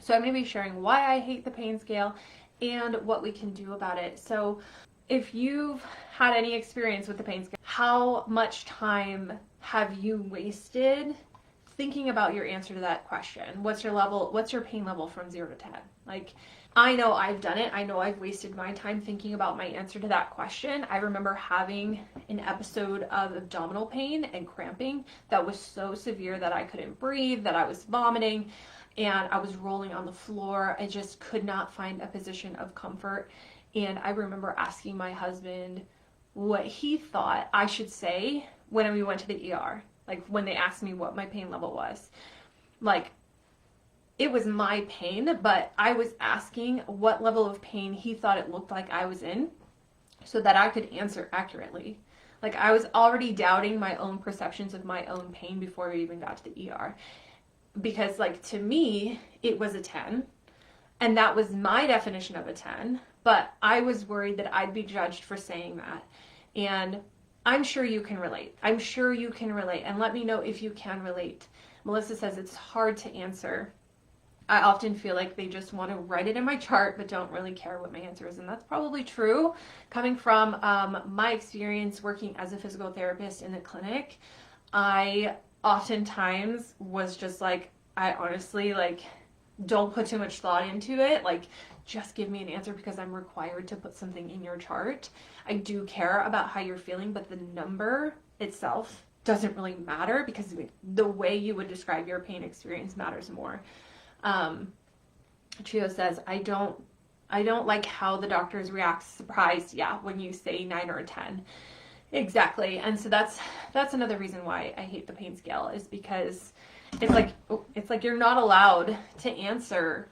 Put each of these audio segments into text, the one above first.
So I'm going to be sharing why I hate the pain scale and what we can do about it. So if you've had any experience with the pain scale, how much time have you wasted thinking about your answer to that question? What's your pain level from 0 to 10? Like, I know I've done it. I know I've wasted my time thinking about my answer to that question. I remember having an episode of abdominal pain and cramping that was so severe that I couldn't breathe, that I was vomiting, and I was rolling on the floor. I just could not find a position of comfort. And I remember asking my husband what he thought I should say when we went to the ER. Like, when they asked me what my pain level was. Like, it was my pain, but I was asking what level of pain he thought it looked like I was in so that I could answer accurately. Like, I was already doubting my own perceptions of my own pain before we even got to the ER. Because, like, to me, it was a 10. And that was my definition of a 10. But I was worried that I'd be judged for saying that. And I'm sure you can relate. I'm sure you can relate. And let me know if you can relate. Melissa says it's hard to answer. I often feel like they just want to write it in my chart, but don't really care what my answer is. And that's probably true. Coming from my experience working as a physical therapist in the clinic, I oftentimes was just like, I honestly, like, don't put too much thought into it. Like, just give me an answer because I'm required to put something in your chart. I do care about how you're feeling, but the number itself doesn't really matter because the way you would describe your pain experience matters more. Trio says, I don't like how the doctors react surprised. Yeah, when you say 9 or a 10. Exactly. And so that's another reason why I hate the pain scale, is because it's like you're not allowed to answer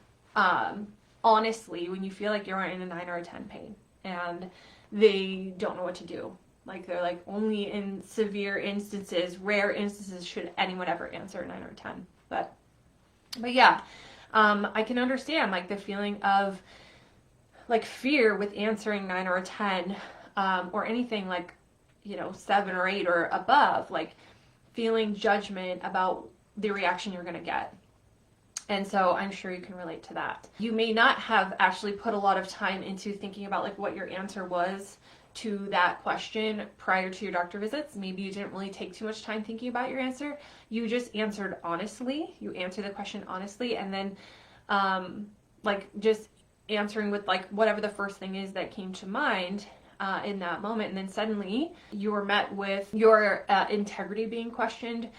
honestly when you feel like you're in a 9 or a 10 pain and they don't know what to do. Like, they're like, only in severe instances, rare instances, should anyone ever answer a 9 or a 10. But yeah, I can understand, like, the feeling of, like, fear with answering 9 or a 10, or anything like, 7 or 8 or above, like, feeling judgment about the reaction you're going to get. And so I'm sure you can relate to that. You may not have actually put a lot of time into thinking about, like, what your answer was to that question prior to your doctor visits. Maybe you didn't really take too much time thinking about your answer. You just answered honestly. You answered the question honestly, and then like, just answering with, like, whatever the first thing is that came to mind in that moment. And then suddenly you were met with your integrity being questioned.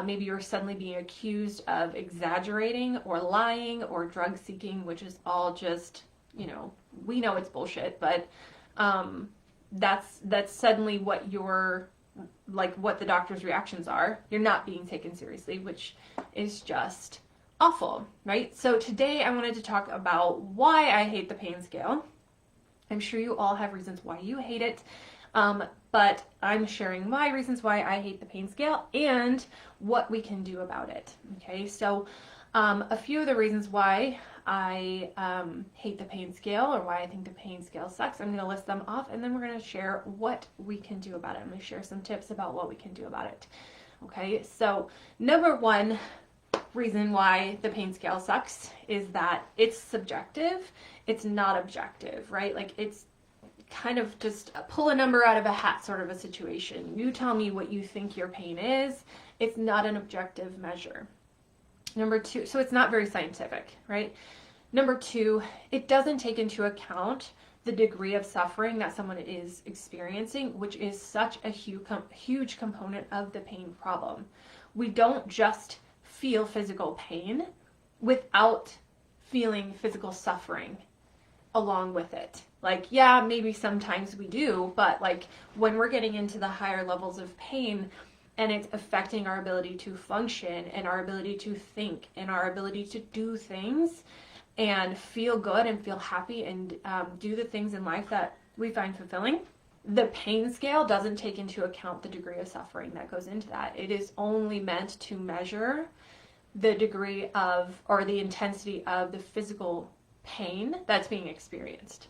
Maybe you're suddenly being accused of exaggerating or lying or drug seeking, which is all just, we know it's bullshit, but that's suddenly what what the doctor's reactions are. You're not being taken seriously, which is just awful, right? So today I wanted to talk about why I hate the pain scale. I'm sure you all have reasons why you hate it, but I'm sharing my reasons why I hate the pain scale and what we can do about it. Okay, so a few of the reasons why I hate the pain scale, or why I think the pain scale sucks, I'm going to list them off, and then we're going to share what we can do about it. I'm going to share some tips about what we can do about it. Okay, so number one reason why the pain scale sucks is that it's subjective. It's not objective, right? Like, it's kind of just pull a number out of a hat sort of a situation. You tell me what you think your pain is. It's not an objective measure. Number two, so it's not very scientific, right? Number two, it doesn't take into account the degree of suffering that someone is experiencing, which is such a huge component of the pain problem. We don't just feel physical pain without feeling physical suffering along with it. Like, yeah, maybe sometimes we do, but, like, when we're getting into the higher levels of pain and it's affecting our ability to function and our ability to think and our ability to do things and feel good and feel happy and do the things in life that we find fulfilling, the pain scale doesn't take into account the degree of suffering that goes into that. It is only meant to measure the degree of, or the intensity of, the physical pain that's being experienced.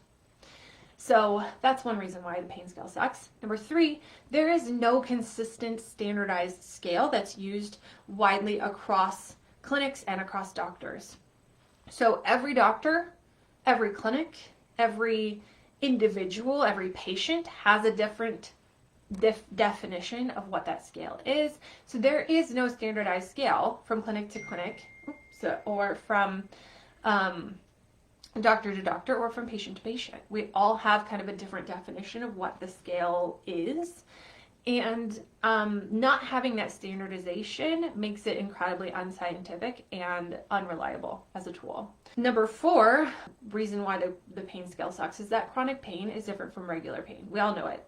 So that's one reason why the pain scale sucks. Number three, there is no consistent standardized scale that's used widely across clinics and across doctors. So every doctor, every clinic, every individual, every patient has a different definition of what that scale is. So there is no standardized scale from clinic to clinic, or from doctor to doctor, or from patient to patient. We all have kind of a different definition of what the scale is. And not having that standardization makes it incredibly unscientific and unreliable as a tool. Number 4 reason why the pain scale sucks is that chronic pain is different from regular pain. We all know it.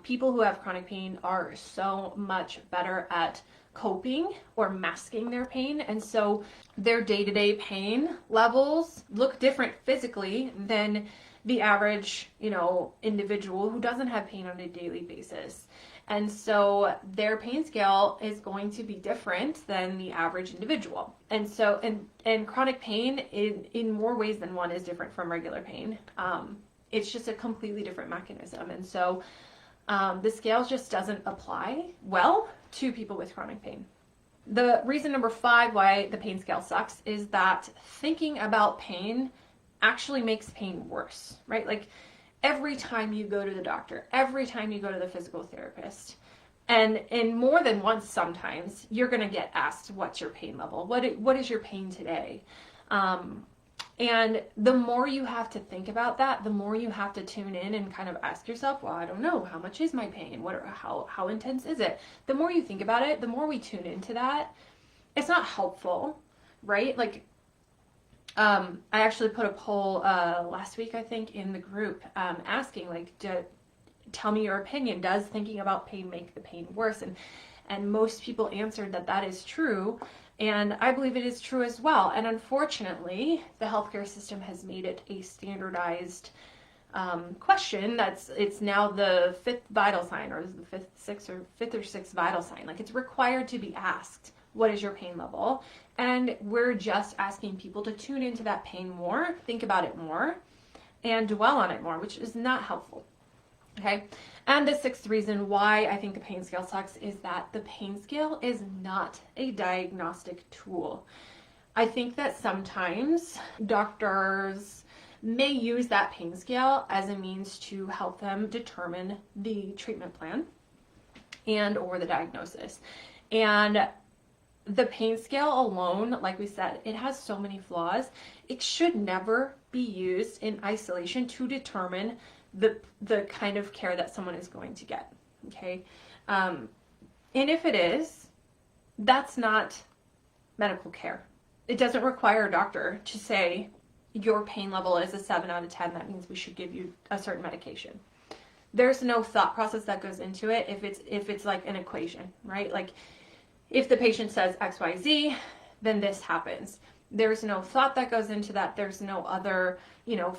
People who have chronic pain are so much better at coping or masking their pain, and so their day-to-day pain levels look different physically than the average, individual who doesn't have pain on a daily basis. And so their pain scale is going to be different than the average individual. And so, and chronic pain in more ways than one is different from regular pain. It's just a completely different mechanism. And so the scale just doesn't apply well to people with chronic pain. The reason number 5 why the pain scale sucks is that thinking about pain actually makes pain worse, right? Like every time you go to the doctor, every time you go to the physical therapist, and more than once sometimes, you're going to get asked, what's your pain level? What is your pain today? And the more you have to think about that, the more you have to tune in and kind of ask yourself, well, I don't know, how much is my pain? How intense is it? The more you think about it, the more we tune into that. It's not helpful, right? Like, I actually put a poll last week, I think, in the group asking, like, tell me your opinion. Does thinking about pain make the pain worse? And most people answered that is true. And I believe it is true as well. And unfortunately, the healthcare system has made it a standardized question. It's now the 5th vital sign, or the 5th or 6th vital sign. Like, it's required to be asked, what is your pain level? And we're just asking people to tune into that pain more, think about it more, and dwell on it more, which is not helpful. Okay. And the 6th reason why I think the pain scale sucks is that the pain scale is not a diagnostic tool. I think that sometimes doctors may use that pain scale as a means to help them determine the treatment plan and or the diagnosis. And the pain scale alone, like we said, it has so many flaws. It should never be used in isolation to determine the kind of care that someone is going to get, okay? And if it is, that's not medical care. It doesn't require a doctor to say your pain level is a 7 out of 10. That means we should give you a certain medication. There's no thought process that goes into it if it's like an equation, right? Like if the patient says XYZ, then this happens. There's no thought that goes into that. There's no other,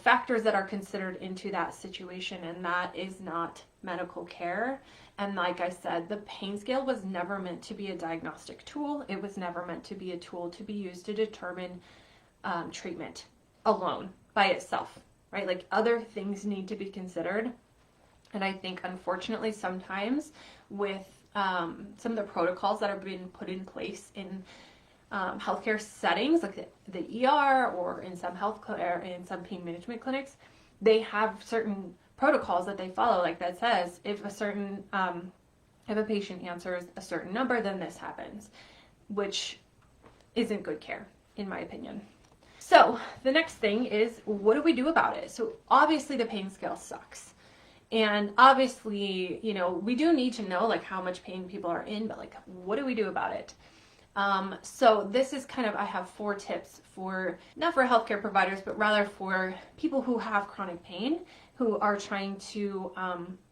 factors that are considered into that situation, and that is not medical care. And like I said, the pain scale was never meant to be a diagnostic tool. It was never meant to be a tool to be used to determine treatment alone by itself, right? Like other things need to be considered. And I think, unfortunately, sometimes with some of the protocols that are being put in place in healthcare settings, like the ER or in some in some pain management clinics, they have certain protocols that they follow, like that says if a patient answers a certain number, then this happens, which isn't good care, in my opinion. So the next thing is, what do we do about it? So obviously the pain scale sucks. And obviously, we do need to know like how much pain people are in, but like, what do we do about it? So this is I have 4 tips not for healthcare providers, but rather for people who have chronic pain, who are trying to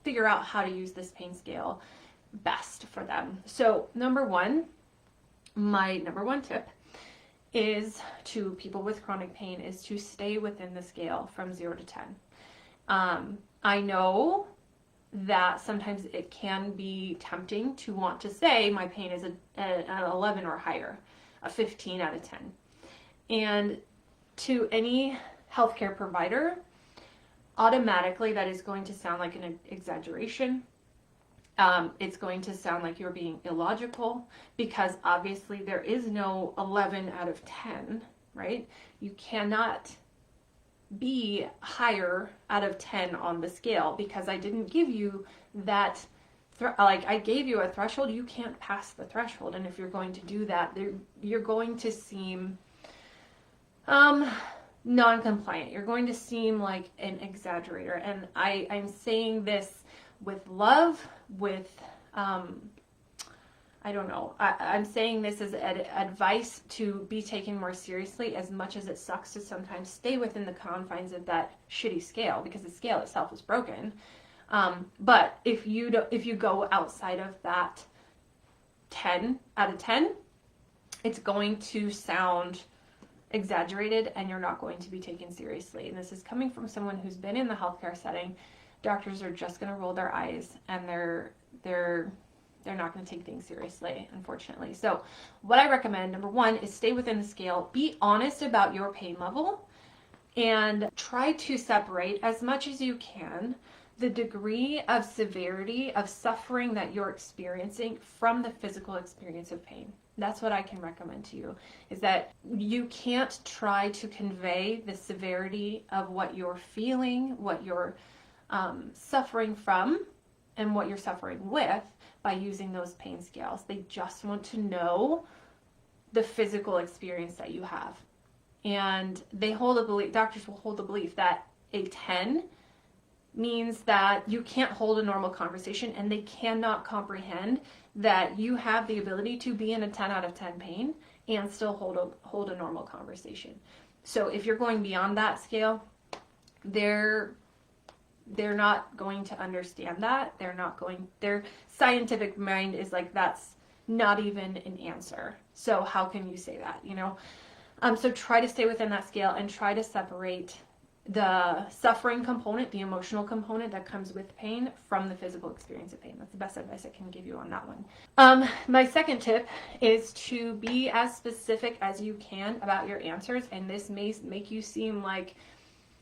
figure out how to use this pain scale best for them. So my number one tip is to people with chronic pain is to stay within the scale from 0 to 10. I know that sometimes it can be tempting to want to say my pain is an 11 or higher, a 15 out of 10. And to any healthcare provider, automatically that is going to sound like an exaggeration. It's going to sound like you're being illogical, because obviously there is no 11 out of 10 right? You cannot be higher out of 10 on the scale because I didn't give you that like I gave you a threshold. You can't pass the threshold, and if you're going to do that, you're going to seem non-compliant. You're going to seem like an exaggerator, and I'm saying this with love, with I don't know. I'm saying this as advice to be taken more seriously, as much as it sucks to sometimes stay within the confines of that shitty scale because the scale itself is broken. But if you go outside of that 10 out of 10, it's going to sound exaggerated and you're not going to be taken seriously. And this is coming from someone who's been in the healthcare setting. Doctors are just going to roll their eyes and they're not going to take things seriously, unfortunately. So what I recommend, number one, is stay within the scale. Be honest about your pain level and try to separate as much as you can the degree of severity of suffering that you're experiencing from the physical experience of pain. That's what I can recommend to you, is that you can't try to convey the severity of what you're feeling, what you're suffering from, and what you're suffering with by using those pain scales. They just want to know the physical experience that you have. And they hold a belief, doctors will hold the belief that a 10 means that you can't hold a normal conversation, and they cannot comprehend that you have the ability to be in a 10 out of 10 pain and still hold a normal conversation. So if you're going beyond that scale, they're not going to understand that. Their scientific mind is like, that's not even an answer. So how can you say that, you know? So try to stay within that scale and try to separate the suffering component, the emotional component that comes with pain, from the physical experience of pain. That's the best advice I can give you on that one. My second tip is to be as specific as you can about your answers, and this may make you seem like,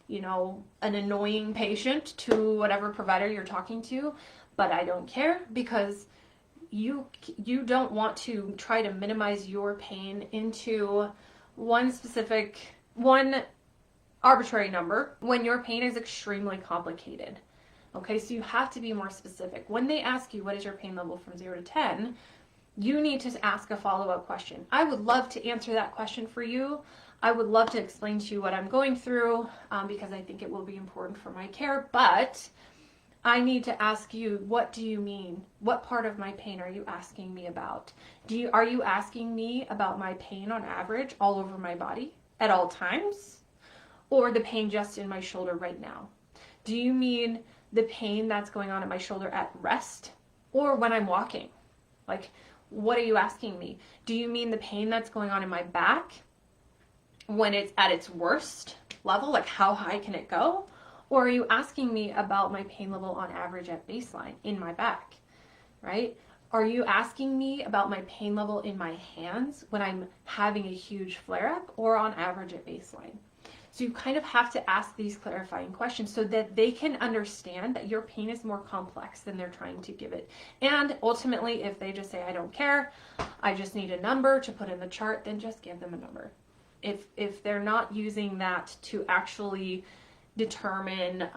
you know, an annoying patient to whatever provider you're talking to, but I don't care, because you don't want to try to minimize your pain into one arbitrary number when your pain is extremely complicated. Okay, so you have to be more specific. When they ask you what is your pain level from 0 to 10, you need to ask a follow-up question. I would love to answer that question for you. I would love to explain to you what I'm going through, because I think it will be important for my care, but I need to ask you, what do you mean? What part of my pain are you asking me about? Are you asking me about my pain on average all over my body at all times? Or the pain just in my shoulder right now? Do you mean the pain that's going on in my shoulder at rest or when I'm walking? Like, what are you asking me? Do you mean the pain that's going on in my back when it's at its worst level? Like, how high can it go? Or are you asking me about my pain level on average at baseline in my back, right? Are you asking me about my pain level in my hands when I'm having a huge flare-up, or on average at baseline? So you kind of have to ask these clarifying questions so that they can understand that your pain is more complex than they're trying to give it. And ultimately, if they just say, I don't care, I just need a number to put in the chart, then just give them a number. If they're not using that to actually determine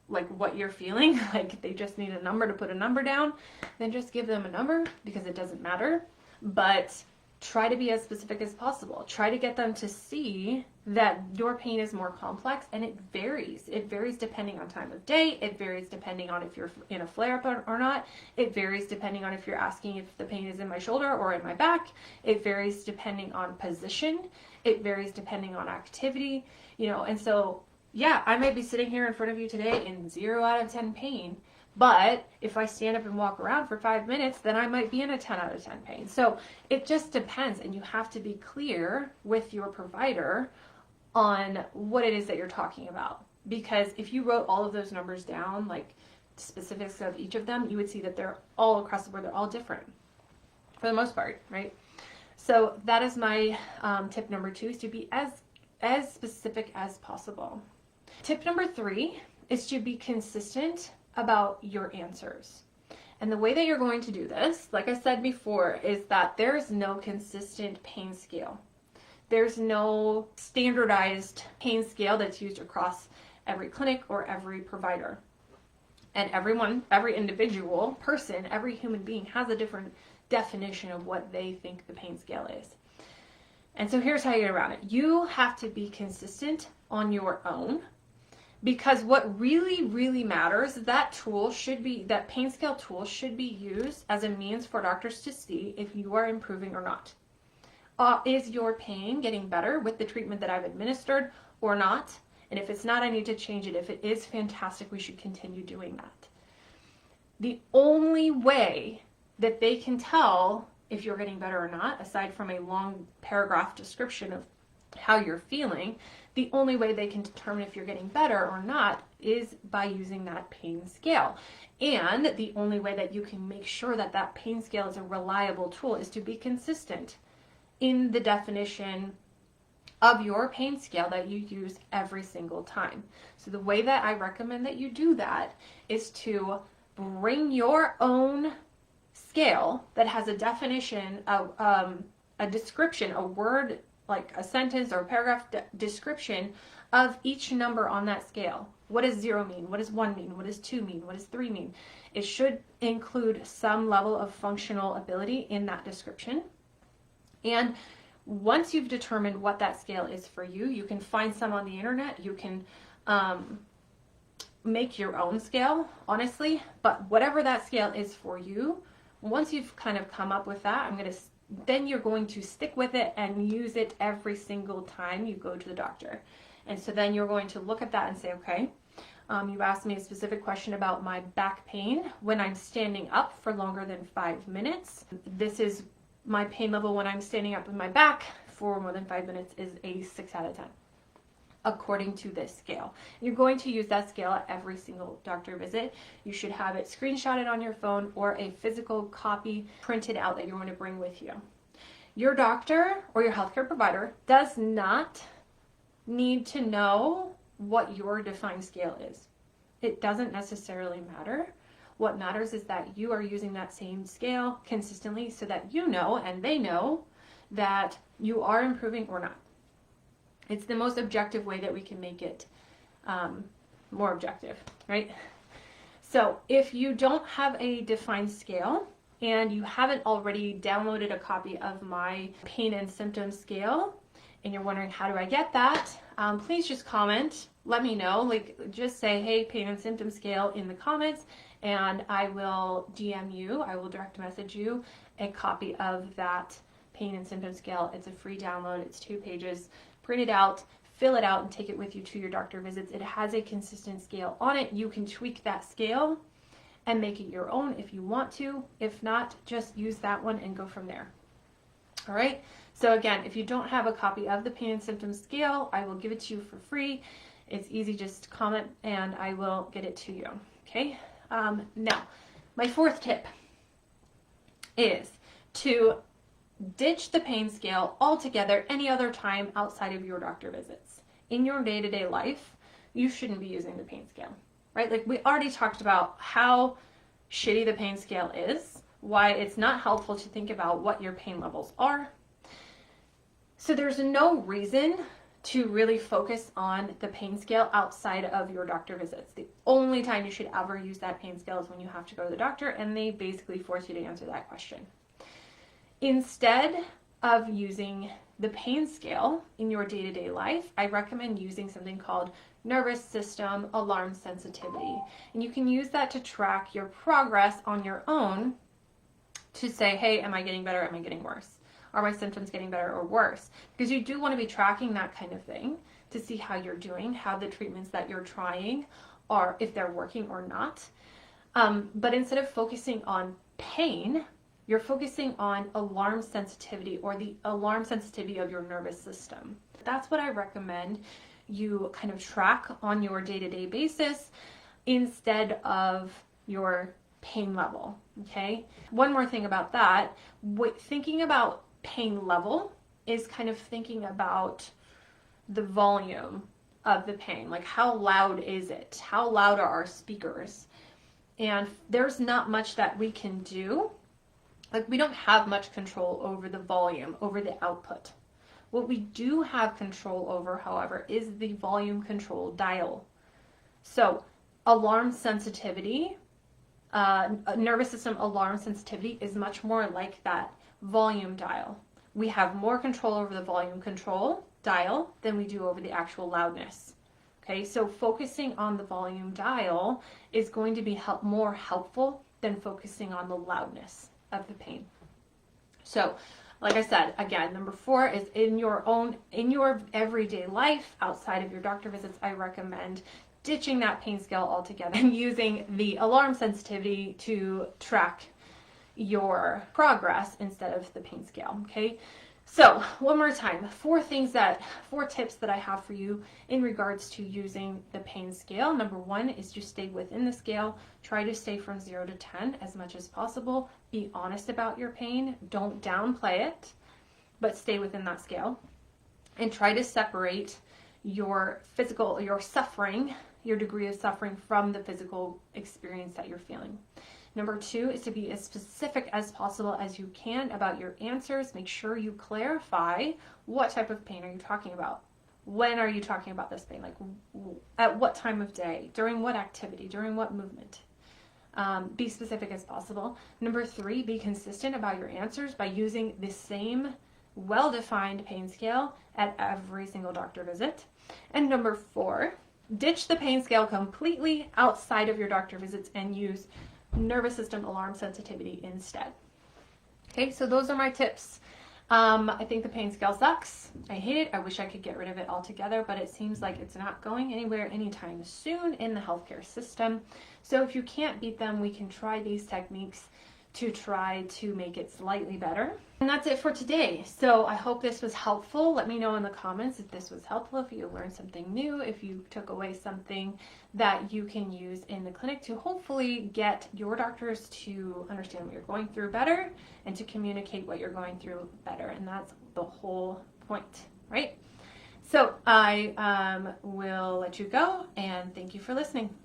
like what you're feeling, like they just need a number to put a number down, then just give them a number, because it doesn't matter. But try to be as specific as possible. Try to get them to see that your pain is more complex, and it varies. It varies depending on time of day. It varies depending on if you're in a flare-up or not. It varies depending on if you're asking if the pain is in my shoulder or in my back. It varies depending on position. It varies depending on activity, you know. And so, yeah, I might be sitting here in front of you today in 0 out of 10 pain, but if I stand up and walk around for 5 minutes, then I might be in a 10 out of 10 pain. So it just depends, and you have to be clear with your provider on what it is that you're talking about. Because if you wrote all of those numbers down, like specifics of each of them, you would see that they're all across the board, they're all different for the most part, right? So that is my tip number 2, is to be as specific as possible. Tip number 3 is to be consistent about your answers. And the way that you're going to do this, like I said before, is that there's no consistent pain scale. There's no standardized pain scale that's used across every clinic or every provider. And every individual person, every human being has a different definition of what they think the pain scale is. And so here's how you get around it. You have to be consistent on your own, because what really, really matters, that pain scale tool should be used as a means for doctors to see if you are improving or not. Is your pain getting better with the treatment that I've administered or not? And if it's not, I need to change it. If it is, fantastic, we should continue doing that. The only way that they can tell if you're getting better or not, aside from a long paragraph description of how you're feeling, the only way they can determine if you're getting better or not is by using that pain scale. And the only way that you can make sure that that pain scale is a reliable tool is to be consistent in the definition of your pain scale that you use every single time. So the way that I recommend that you do that is to bring your own scale that has a definition of a description, a word, like a sentence or a paragraph description of each number on that scale. What does 0 mean? What does 1 mean? What does 2 mean? What does 3 mean? It should include some level of functional ability in that description. And once you've determined what that scale is for you, you can find some on the internet. You can make your own scale, honestly. But whatever that scale is for you, once you've kind of come up with that, then you're going to stick with it and use it every single time you go to the doctor. And so then you're going to look at that and say, okay, you asked me a specific question about my back pain when I'm standing up for longer than 5 minutes. This is my pain level when I'm standing up with my back for more than 5 minutes is a 6 out of 10, according to this scale. You're going to use that scale at every single doctor visit. You should have it screenshotted on your phone or a physical copy printed out that you're going to bring with you. Your doctor or your healthcare provider does not need to know what your defined scale is. It doesn't necessarily matter. What matters is that you are using that same scale consistently so that you know and they know that you are improving or not. It's the most objective way that we can make it more objective, right? So if you don't have a defined scale and you haven't already downloaded a copy of my pain and symptom scale and you're wondering how do I get that, please just comment. Let me know. Like, just say, hey, pain and symptom scale in the comments, and I will DM you. I will direct message you a copy of that pain and symptom scale. It's a free download. It's 2 pages. Print it out, fill it out, and take it with you to your doctor visits. It has a consistent scale on it. You can tweak that scale and make it your own if you want to. If not, just use that one and go from there. All right? So again, if you don't have a copy of the pain and symptom scale, I will give it to you for free. It's easy, just comment and I will get it to you. Okay? Now, my 4th tip is to ditch the pain scale altogether any other time outside of your doctor visits. In your day-to-day life, you shouldn't be using the pain scale, right? Like, we already talked about how shitty the pain scale is, why it's not helpful to think about what your pain levels are. So there's no reason to really focus on the pain scale outside of your doctor visits. The only time you should ever use that pain scale is when you have to go to the doctor and they basically force you to answer that question. Instead of using the pain scale in your day-to-day life, I recommend using something called nervous system alarm sensitivity. And you can use that to track your progress on your own to say, hey, am I getting better? Am I getting worse? Are my symptoms getting better or worse? Because you do want to be tracking that kind of thing to see how you're doing, how the treatments that you're trying are, if they're working or not. But instead of focusing on pain, you're focusing on alarm sensitivity or the alarm sensitivity of your nervous system. That's what I recommend you kind of track on your day-to-day basis instead of your pain level, okay? One more thing about that, thinking about pain level is kind of thinking about the volume of the pain. Like, how loud is it? How loud are our speakers? And there's not much that we can do. Like, we don't have much control over the volume, over the output. What we do have control over, however, is the volume control dial. So alarm sensitivity, nervous system alarm sensitivity is much more like that volume dial. We have more control over the volume control dial than we do over the actual loudness. Okay, so focusing on the volume dial is going to be more helpful than focusing on the loudness of the pain. So, like I said, again, number 4 is in your everyday life, outside of your doctor visits, I recommend ditching that pain scale altogether and using the alarm sensitivity to track your progress instead of the pain scale, okay? So, one more time, 4 tips that I have for you in regards to using the pain scale. Number 1 is just stay within the scale. Try to stay from 0 to 10 as much as possible. Be honest about your pain. Don't downplay it, but stay within that scale. And try to separate your suffering, your degree of suffering from the physical experience that you're feeling. Number 2 is to be as specific as possible as you can about your answers. Make sure you clarify what type of pain are you talking about. When are you talking about this pain? Like at what time of day? During what activity? During what movement? Be specific as possible. Number 3, be consistent about your answers by using the same well-defined pain scale at every single doctor visit. And number 4, ditch the pain scale completely outside of your doctor visits and use nervous system alarm sensitivity instead. Okay, so those are my tips. I think the pain scale sucks. I hate it. I wish I could get rid of it altogether, but it seems like it's not going anywhere anytime soon in the healthcare system. So if you can't beat them, we can try these techniques to try to make it slightly better. And that's it for today. So I hope this was helpful. Let me know in the comments if this was helpful, if you learned something new, if you took away something that you can use in the clinic to hopefully get your doctors to understand what you're going through better and to communicate what you're going through better. And that's the whole point, right? So I will let you go, and thank you for listening.